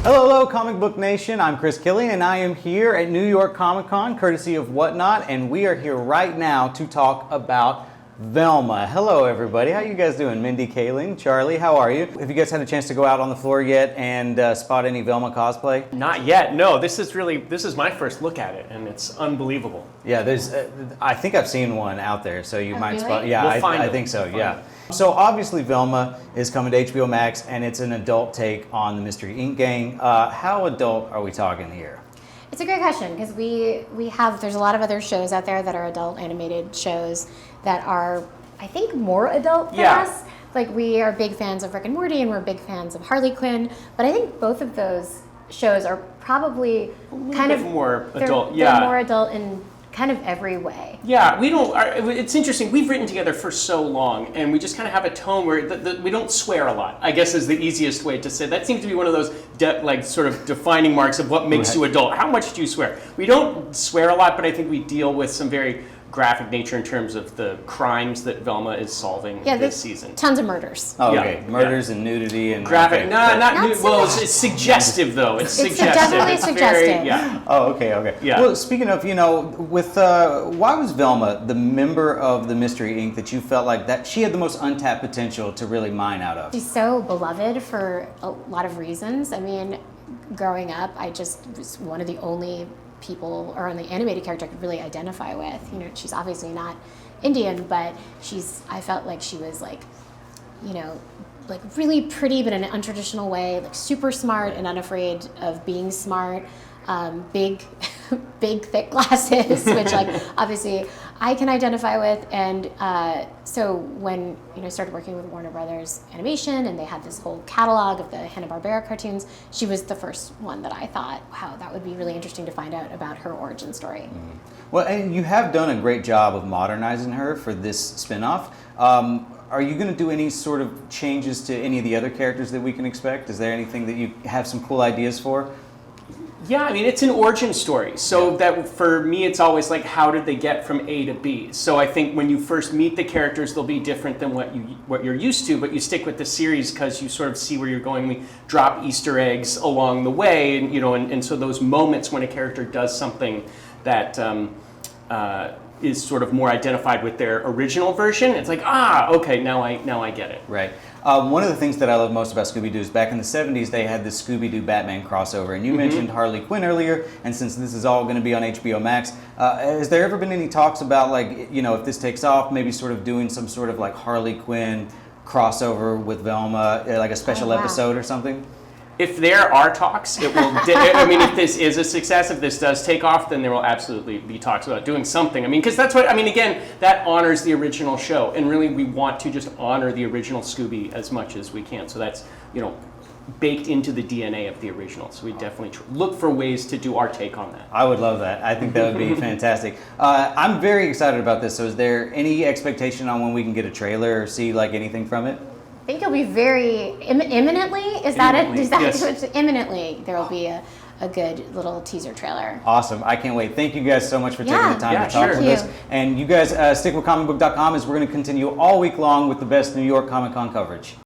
Hello, Comic Book Nation. I'm Chris Killian, and I am here at New York Comic Con, courtesy of Whatnot, and we are here right now to talk about Velma. Hello, everybody. How you guys doing? Mindy Kaling, Charlie, how are you? Have you guys had a chance to go out on the floor yet and spot any Velma cosplay? Not yet. No, this is my first look at it, and it's unbelievable. Yeah, there's. I think I've seen one out there, so you might really? spot. Yeah, We'll find I them. think so. We'll Yeah. find them. So obviously, Velma is coming to HBO Max, and it's an adult take on the Myster Inc. gang. How adult are we talking here? It's a great question because there's a lot of other shows out there that are adult animated shows that are, I think, more adult than us. Like, we are big fans of Rick and Morty and we're big fans of Harley Quinn, but I think both of those shows are probably kind of more they're, adult. They're more adult in kind of every way. Yeah, it's interesting. We've written together for so long, and we just kind of have a tone where we don't swear a lot, I guess is the easiest way to say. That seems to be one of those sort of defining marks of what makes you adult. How much do you swear? We don't swear a lot, but I think we deal with some very graphic nature in terms of the crimes that Velma is solving this season. Tons of murders. Oh, okay. Murders and nudity and graphic. Okay. Not so well. much. It's suggestive though. It's suggestive. Definitely it's suggestive. Very, Oh, okay. Yeah. Well, speaking of, with why was Velma the member of the Myster Inc. that you felt like that she had the most untapped potential to really mine out of? She's so beloved for a lot of reasons. I mean, growing up, I just was one of the only people or on the animated character I could really identify with. She's obviously not Indian, but I felt like she was like really pretty, but in an untraditional way, like super smart and unafraid of being smart. Big thick glasses, which obviously I can identify with. And so when I started working with Warner Brothers Animation and they had this whole catalog of the Hanna-Barbera cartoons, she was the first one that I thought, wow, that would be really interesting to find out about her origin story. Mm-hmm. Well, and you have done a great job of modernizing her for this spinoff. Are you going to do any sort of changes to any of the other characters that we can expect? Is there anything that you have some cool ideas for? Yeah, I mean, it's an origin story. So that for me, it's always like, how did they get from A to B? So I think when you first meet the characters, they'll be different than what you're used to, but you stick with the series because you sort of see where you're going. We drop Easter eggs along the way, and and so those moments when a character does something that is sort of more identified with their original version, it's like, okay, now I get it. Right. One of the things that I love most about Scooby Doo is back in the 70s, they had this Scooby Doo Batman crossover. And you mentioned Harley Quinn earlier, and since this is all going to be on HBO Max, has there ever been any talks about, if this takes off, maybe sort of doing some sort of Harley Quinn crossover with Velma, like a special episode or something? If there are talks, it will. If this is a success, if this does take off, then there will absolutely be talks about doing something. Because that's what again, that honors the original show, and really we want to just honor the original Scooby as much as we can. So that's baked into the DNA of the original. So we definitely look for ways to do our take on that. I would love that. I think that would be fantastic. I'm very excited about this. So is there any expectation on when we can get a trailer or see anything from it? I think it'll be very imminently. Is that it? Is that yes. Imminently? There will be a good little teaser trailer. Awesome. I can't wait. Thank you guys so much for taking the time to talk sure. with us. And you guys stick with Comicbook.com as we're going to continue all week long with the best New York Comic Con coverage.